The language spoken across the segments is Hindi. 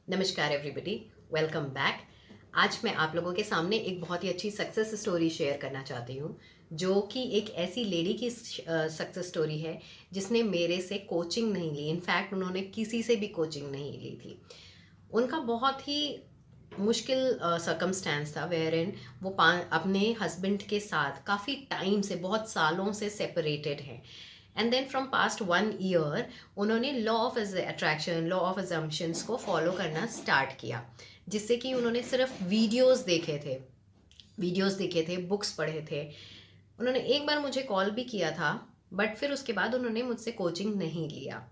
नमस्कार एवरीबॉडी, वेलकम बैक। आज मैं आप लोगों के सामने एक बहुत ही अच्छी सक्सेस स्टोरी शेयर करना चाहती हूँ, जो कि एक ऐसी लेडी की सक्सेस स्टोरी है जिसने मेरे से कोचिंग नहीं ली। इनफैक्ट उन्होंने किसी से भी कोचिंग नहीं ली थी। उनका बहुत ही मुश्किल सर्कमस्टेंस था वेयर इन वो अपने हस्बैंड के साथ काफ़ी टाइम से, बहुत सालों से सेपरेटेड हैं। And then from past 1 year उन्होंने law of attraction, law of assumptions को फॉलो करना स्टार्ट किया, जिससे कि उन्होंने सिर्फ वीडियोस देखे थे, बुक्स पढ़े थे। उन्होंने एक बार मुझे कॉल भी किया था, बट फिर उसके बाद उन्होंने मुझसे कोचिंग नहीं लिया।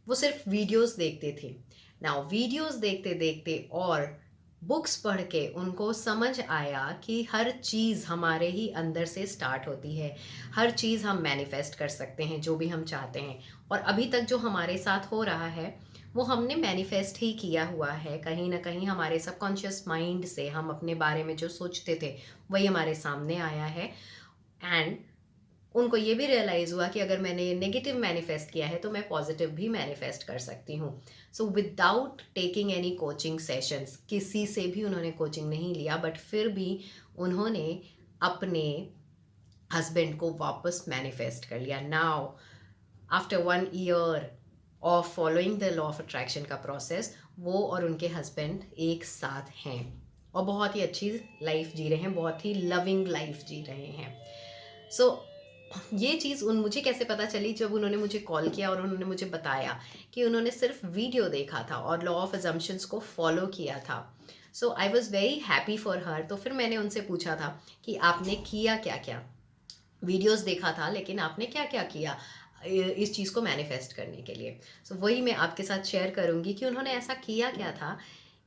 वो सिर्फ वीडियोस देखते थे। नाउ वीडियोस देखते देखते और बुक्स पढ़ के उनको समझ आया कि हर चीज़ हमारे ही अंदर से स्टार्ट होती है। हर चीज़ हम मैनिफेस्ट कर सकते हैं, जो भी हम चाहते हैं। और अभी तक जो हमारे साथ हो रहा है वो हमने मैनिफेस्ट ही किया हुआ है। कहीं ना कहीं हमारे सबकॉन्शियस माइंड से हम अपने बारे में जो सोचते थे वही हमारे सामने आया है। एंड उनको ये भी रियलाइज़ हुआ कि अगर मैंने नेगेटिव मैनिफेस्ट किया है तो मैं पॉजिटिव भी मैनिफेस्ट कर सकती हूँ। So without taking any coaching sessions, किसी से भी उन्होंने कोचिंग नहीं लिया, बट फिर भी उन्होंने अपने हस्बैंड को वापस मैनिफेस्ट कर लिया। Now after 1 year of following the law of attraction का प्रोसेस, वो और उनके हस्बैंड एक साथ हैं और बहुत ही अच्छी लाइफ जी रहे हैं, बहुत ही लविंग लाइफ जी रहे हैं। सो ये चीज़ उन मुझे कैसे पता चली, जब उन्होंने मुझे कॉल किया और उन्होंने मुझे बताया कि उन्होंने सिर्फ वीडियो देखा था और लॉ ऑफ अजम्पशंस को फॉलो किया था। So I was very happy for her. तो फिर मैंने उनसे पूछा था कि आपने किया क्या क्या। वीडियोस देखा था, लेकिन आपने क्या क्या किया इस चीज़ को मैनिफेस्ट करने के लिए। सो वही मैं आपके साथ शेयर करूँगी कि उन्होंने ऐसा किया क्या था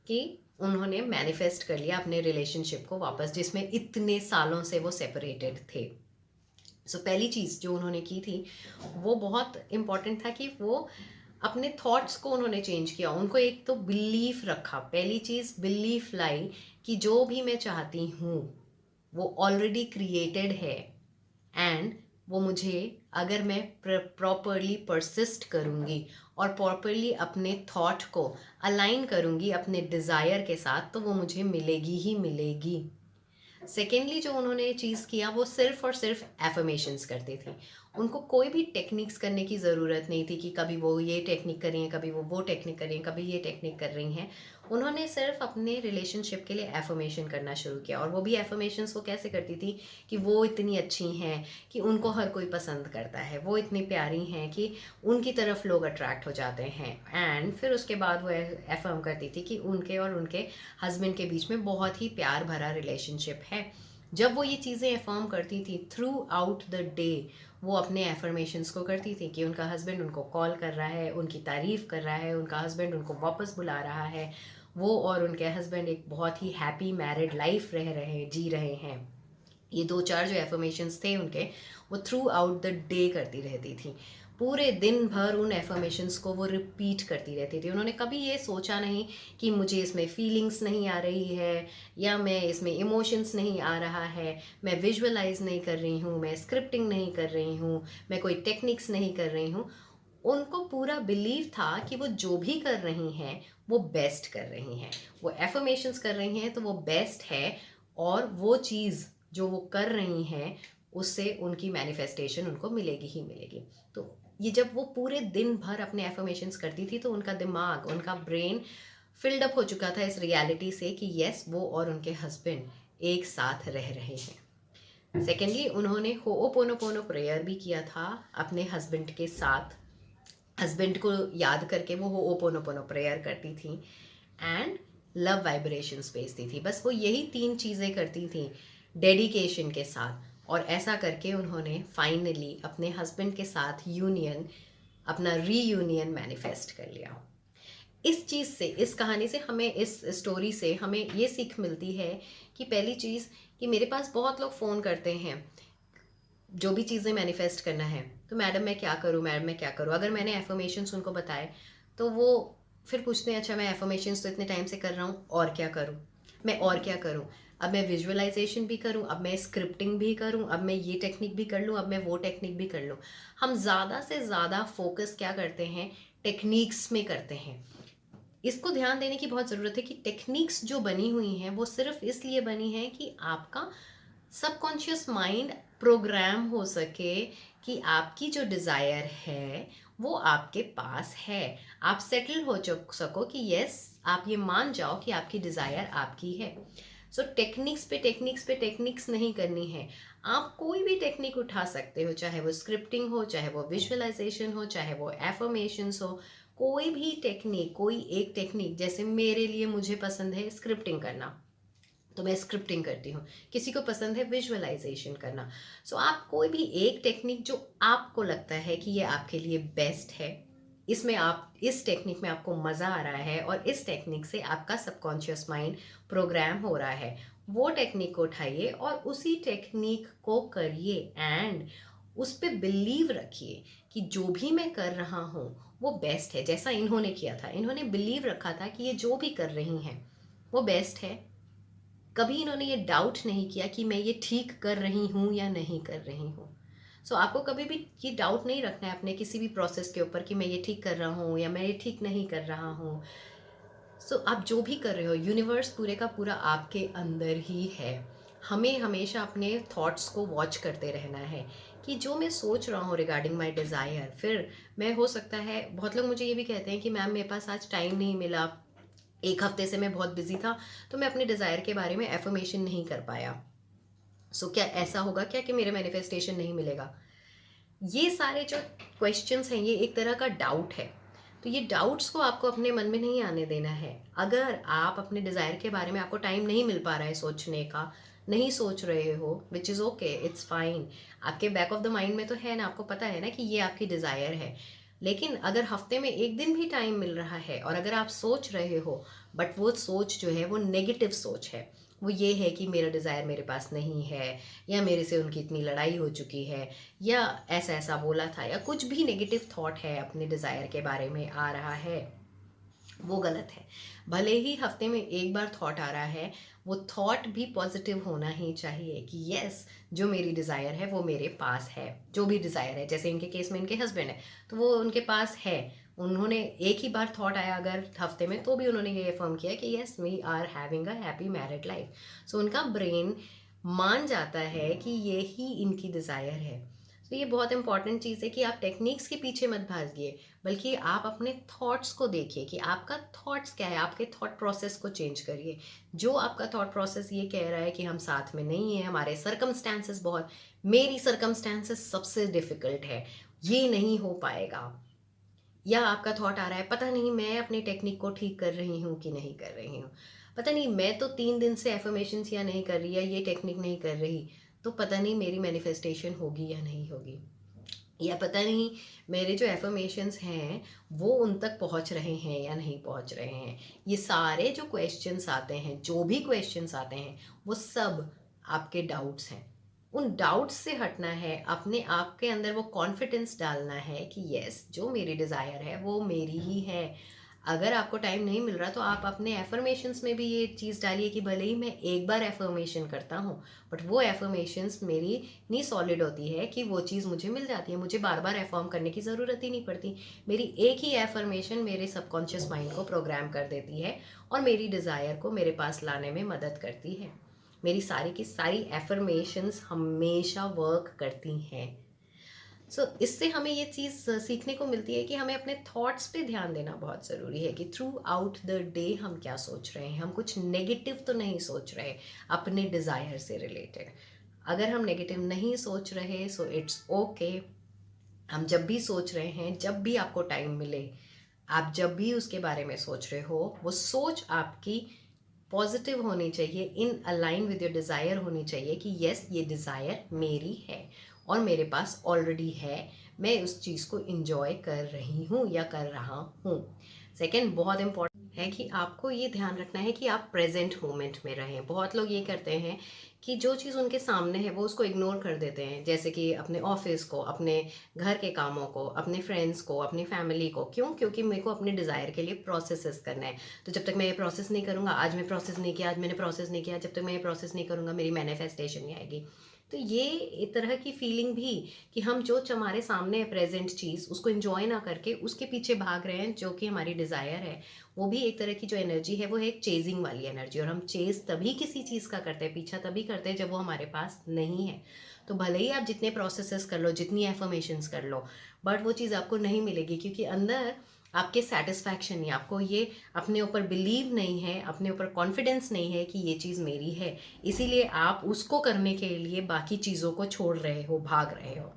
कि उन्होंने मैनिफेस्ट कर लिया अपने रिलेशनशिप को वापस, जिसमें इतने सालों से वो सेपरेटेड थे। सो पहली चीज़ जो उन्होंने की थी वो बहुत इम्पॉर्टेंट था कि वो अपने थॉट्स को उन्होंने चेंज किया। उनको एक तो बिलीफ रखा, पहली चीज़ बिलीफ लाई कि जो भी मैं चाहती हूँ वो ऑलरेडी क्रिएटेड है। एंड वो मुझे, अगर मैं प्रॉपरली परसिस्ट करूँगी और प्रॉपरली अपने थॉट को अलाइन करूँगी अपने डिज़ायर के साथ, तो वो मुझे मिलेगी ही मिलेगी। सेकेंडली जो उन्होंने चीज़ किया वो सिर्फ और सिर्फ एफर्मेशंस करते थे। उनको कोई भी टेक्निक्स करने की ज़रूरत नहीं थी कि कभी वो ये टेक्निक कर रही हैं, कभी वो टेक्निक कर रही हैं, कभी ये टेक्निक कर रही हैं। उन्होंने सिर्फ अपने रिलेशनशिप के लिए एफर्मेशन करना शुरू किया। और वो भी एफर्मेशंस वो कैसे करती थी कि वो इतनी अच्छी हैं कि उनको हर कोई पसंद करता है, वो इतनी प्यारी हैं कि उनकी तरफ लोग अट्रैक्ट हो जाते हैं। एंड फिर उसके बाद वो एफर्म करती थी कि उनके और उनके हस्बैंड के बीच में बहुत ही प्यार भरा रिलेशनशिप है। जब वो ये चीज़ें अफर्म करती थी थ्रू आउट द डे, वो अपने एफर्मेशंस को करती थी कि उनका हस्बैंड उनको कॉल कर रहा है, उनकी तारीफ़ कर रहा है, उनका हस्बैंड उनको वापस बुला रहा है, वो और उनके हस्बैंड एक बहुत ही हैप्पी मैरिड लाइफ जी रहे हैं। ये दो चार जो एफर्मेशंस थे उनके, वो थ्रू आउट द डे करती रहती थी। पूरे दिन भर उन एफर्मेशंस को वो रिपीट करती रहती थी। उन्होंने कभी ये सोचा नहीं कि मुझे इसमें फीलिंग्स नहीं आ रही है, या मैं इसमें इमोशंस नहीं आ रहा है, मैं विजुअलाइज नहीं कर रही हूँ, मैं स्क्रिप्टिंग नहीं कर रही हूँ, मैं कोई टेक्निक्स नहीं कर रही हूँ। उनको पूरा बिलीव था कि वो जो भी कर रही हैं वो बेस्ट कर रही हैं। वो एफर्मेशंस कर रही हैं तो वो बेस्ट है, और वो चीज़ जो वो कर रही हैं उससे उनकी मैनिफेस्टेशन उनको मिलेगी ही मिलेगी। तो ये जब वो पूरे दिन भर अपने एफर्मेशंस करती थी तो उनका दिमाग, उनका ब्रेन फिल्ड अप हो चुका था इस रियलिटी से कि यस, वो और उनके हस्बैंड एक साथ रह रहे हैं। सेकेंडली उन्होंने होओपोनोपोनो प्रेयर भी किया था अपने हस्बैंड के साथ। हस्बैंड को याद करके वो होओपोनोपोनो प्रेयर करती थी एंड लव वाइब्रेशंस भेजती थी। बस वो यही 3 चीज़ें करती थी डेडिकेशन के साथ। और ऐसा करके उन्होंने फाइनली अपने हस्बैंड के साथ यूनियन, अपना रीयूनियन मैनिफेस्ट कर लिया। इस चीज़ से, इस कहानी से हमें, इस स्टोरी से हमें ये सीख मिलती है कि पहली चीज़ कि मेरे पास बहुत लोग फ़ोन करते हैं जो भी चीज़ें मैनिफेस्ट करना है, तो मैडम मैं क्या करूँ, मैडम मैं क्या करूँ। अगर मैंने एफर्मेशंस उनको बताए तो वो फिर पूछते हैं अच्छा मैं एफर्मेशंस तो इतने टाइम से कर रहा हूँ, और क्या करूँ, मैं और क्या करूँ। अब मैं विजुअलाइजेशन भी करूँ, अब मैं स्क्रिप्टिंग भी करूँ, अब मैं ये टेक्निक भी कर लूँ, अब मैं वो टेक्निक भी कर लूँ। हम ज़्यादा से ज़्यादा फोकस क्या करते हैं, टेक्निक्स में करते हैं। इसको ध्यान देने की बहुत ज़रूरत है कि टेक्निक्स जो बनी हुई हैं वो सिर्फ इसलिए बनी है कि आपका सबकॉन्शियस माइंड प्रोग्राम हो सके कि आपकी जो डिज़ायर है वो आपके पास है। आप सेटल हो सको कि यस, आप ये मान जाओ कि आपकी डिज़ायर आपकी है। सो टेक्निक्स नहीं करनी है। आप कोई भी टेक्निक उठा सकते हो, चाहे वो स्क्रिप्टिंग हो, चाहे वो विजुअलाइजेशन हो, चाहे वो एफर्मेशंस हो। कोई भी टेक्निक, कोई एक टेक्निक, जैसे मेरे लिए मुझे पसंद है स्क्रिप्टिंग करना, तो मैं स्क्रिप्टिंग करती हूँ। किसी को पसंद है विजुअलाइजेशन करना। सो आप कोई भी एक टेक्निक जो आपको लगता है कि ये आपके लिए बेस्ट है, इसमें आप इस टेक्निक में आपको मज़ा आ रहा है और इस टेक्निक से आपका सबकॉन्शियस माइंड प्रोग्राम हो रहा है, वो टेक्निक को उठाइए और उसी टेक्निक को करिए एंड उस पर बिलीव रखिए कि जो भी मैं कर रहा हूँ वो बेस्ट है। जैसा इन्होंने किया था, इन्होंने बिलीव रखा था कि ये जो भी कर रही हैं वो बेस्ट है। कभी इन्होंने ये डाउट नहीं किया कि मैं ये ठीक कर रही हूँ या नहीं कर रही हूँ। सो आपको कभी भी ये डाउट नहीं रखना है अपने किसी भी प्रोसेस के ऊपर कि मैं ये ठीक कर रहा हूँ या मैं ये ठीक नहीं कर रहा हूँ। आप जो भी कर रहे हो, यूनिवर्स पूरे का पूरा आपके अंदर ही है। हमें हमेशा अपने थॉट्स को वॉच करते रहना है कि जो मैं सोच रहा हूँ रिगार्डिंग माई डिज़ायर, फिर मैं, हो सकता है बहुत लोग मुझे ये भी कहते हैं कि मैम मेरे पास आज टाइम नहीं मिला, एक हफ्ते से मैं बहुत बिजी था, तो मैं अपने डिज़ायर के बारे में एफर्मेशन नहीं कर पाया। क्या ऐसा होगा क्या कि मेरे मैनिफेस्टेशन नहीं मिलेगा? ये सारे जो क्वेश्चंस हैं, ये एक तरह का डाउट है। तो ये डाउट्स को आपको अपने मन में नहीं आने देना है। अगर आप अपने डिज़ायर के बारे में, आपको टाइम नहीं मिल पा रहा है सोचने का, नहीं सोच रहे हो, which is okay, it's fine. आपके बैक ऑफ द माइंड में तो है ना, आपको पता है ना कि ये आपकी डिज़ायर है। लेकिन अगर हफ्ते में एक दिन भी टाइम मिल रहा है और अगर आप सोच रहे हो, बट वो सोच जो है वो नेगेटिव सोच है, वो ये है कि मेरा डिज़ायर मेरे पास नहीं है, या मेरे से उनकी इतनी लड़ाई हो चुकी है, या ऐसा ऐसा बोला था, या कुछ भी नेगेटिव थॉट है अपने डिज़ायर के बारे में आ रहा है, वो गलत है। भले ही हफ्ते में एक बार थॉट आ रहा है, वो थॉट भी पॉजिटिव होना ही चाहिए कि यस, जो मेरी डिज़ायर है वो मेरे पास है। जो भी डिज़ायर है, जैसे इनके केस में इनके हस्बैंड है, तो वो उनके पास है। उन्होंने एक ही बार थॉट आया अगर हफ्ते में, तो भी उन्होंने ये अफर्म किया कि yes, we are having a happy married life. So उनका ब्रेन मान जाता है कि ये ही इनकी डिज़ायर है। तो ये बहुत इंपॉर्टेंट चीज़ है कि आप टेक्निक्स के पीछे मत भागिए, बल्कि आप अपने थॉट्स को देखिए कि आपका थॉट्स क्या है, आपके थॉट प्रोसेस को चेंज करिए। जो आपका थॉट प्रोसेस ये कह रहा है कि हम साथ में नहीं हैं, हमारे सर्कमस्टांसेस बहुत, मेरी सर्कमस्टांसेस सबसे डिफ़िकल्ट है, ये नहीं हो पाएगा, या आपका थॉट आ रहा है पता नहीं मैं अपनी टेक्निक को ठीक कर रही हूँ कि नहीं कर रही हूँ, पता नहीं मैं तो 3 दिन से एफर्मेशंस या नहीं कर रही, या ये टेक्निक नहीं कर रही, तो पता नहीं मेरी मैनिफेस्टेशन होगी या नहीं होगी, या पता नहीं मेरे जो एफर्मेशंस हैं वो उन तक पहुंच रहे हैं या नहीं पहुंच रहे हैं। ये सारे जो क्वेश्चंस आते हैं, जो भी क्वेश्चंस आते हैं, वो सब आपके डाउट्स हैं। उन डाउट्स से हटना है, अपने आप के अंदर वो कॉन्फिडेंस डालना है कि यस, जो मेरी डिज़ायर है वो मेरी ही है। अगर आपको टाइम नहीं मिल रहा, तो आप अपने एफर्मेशंस में भी ये चीज़ डालिए कि भले ही मैं एक बार एफर्मेशन करता हूँ, बट वो एफर्मेशंस मेरी इतनी सॉलिड होती है कि वो चीज़ मुझे मिल जाती है, मुझे बार बार एफर्म करने की ज़रूरत ही नहीं पड़ती। मेरी एक ही एफर्मेशन मेरे सबकॉन्शियस माइंड को प्रोग्राम कर देती है और मेरी डिज़ायर को मेरे पास लाने में मदद करती है। मेरी सारी की सारी एफर्मेशंस हमेशा वर्क करती हैं। इससे हमें ये चीज़ सीखने को मिलती है कि हमें अपने थॉट्स पे ध्यान देना बहुत ज़रूरी है कि थ्रू आउट द डे हम क्या सोच रहे हैं, हम कुछ नेगेटिव तो नहीं सोच रहे अपने डिज़ायर से रिलेटेड। अगर हम नेगेटिव नहीं सोच रहे, सो इट्स ओके। हम जब भी सोच रहे हैं, जब भी आपको टाइम मिले, आप जब भी उसके बारे में सोच रहे हो, वो सोच आपकी पॉजिटिव होनी चाहिए, इन अलाइन विद योर डिज़ायर होनी चाहिए कि यस, ये डिज़ायर मेरी है और मेरे पास ऑलरेडी है, मैं उस चीज़ को इंजॉय कर रही हूँ या कर रहा हूँ। सेकेंड, बहुत इंपॉर्टेंट है कि आपको ये ध्यान रखना है कि आप प्रेजेंट मोमेंट में रहें। बहुत लोग ये करते हैं कि जो चीज़ उनके सामने है वो उसको इग्नोर कर देते हैं, जैसे कि अपने ऑफिस को, अपने घर के कामों को, अपने फ्रेंड्स को, अपनी फैमिली को। क्यों? क्योंकि मेरे को अपने डिज़ायर के लिए प्रोसेसेस करना है। तो जब तक मैं ये प्रोसेस नहीं करूँगा, आज मैं प्रोसेस नहीं किया, आज मैंने प्रोसेस नहीं किया, जब तक मैं ये प्रोसेस नहीं करूँगा मेरी मैनिफेस्टेशन नहीं आएगी। तो ये एक तरह की फीलिंग भी कि हम जो हमारे सामने है प्रेजेंट चीज़, उसको एंजॉय ना करके उसके पीछे भाग रहे हैं जो कि हमारी डिज़ायर है, वो भी एक तरह की जो एनर्जी है वो है एक चेजिंग वाली एनर्जी। और हम चेज तभी किसी चीज़ का करते हैं, पीछा तभी करते हैं जब वो हमारे पास नहीं है। तो भले ही आप जितने प्रोसेसेस कर लो, जितनी एफर्मेशंस कर लो, बट वो चीज़ आपको नहीं मिलेगी, क्योंकि अंदर आपके सेटिस्फैक्शन नहीं, आपको ये अपने ऊपर बिलीव नहीं है, अपने ऊपर कॉन्फिडेंस नहीं है कि ये चीज़ मेरी है। इसीलिए आप उसको करने के लिए बाकी चीज़ों को छोड़ रहे हो, भाग रहे हो।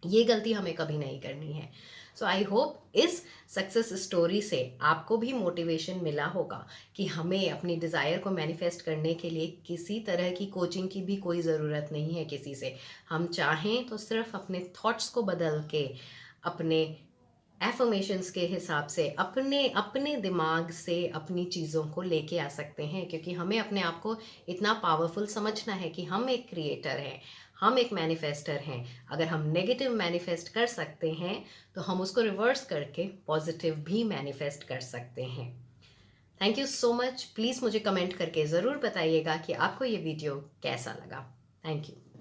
ये गलती हमें कभी नहीं करनी है। सो आई होप इस सक्सेस स्टोरी से आपको भी मोटिवेशन मिला होगा कि हमें अपनी डिज़ायर को मैनिफेस्ट करने के लिए किसी तरह की कोचिंग की भी कोई ज़रूरत नहीं है किसी से। हम चाहें तो सिर्फ अपने थॉट्स को बदल के, अपने एफर्मेशंस के हिसाब से, अपने अपने दिमाग से अपनी चीज़ों को लेके आ सकते हैं। क्योंकि हमें अपने आप को इतना पावरफुल समझना है कि हम एक क्रिएटर हैं, हम एक मैनिफेस्टर हैं। अगर हम नेगेटिव मैनिफेस्ट कर सकते हैं तो हम उसको रिवर्स करके पॉजिटिव भी मैनिफेस्ट कर सकते हैं। Thank you so much. Please मुझे कमेंट करके ज़रूर बताइएगा कि आपको ये वीडियो कैसा लगा। Thank you.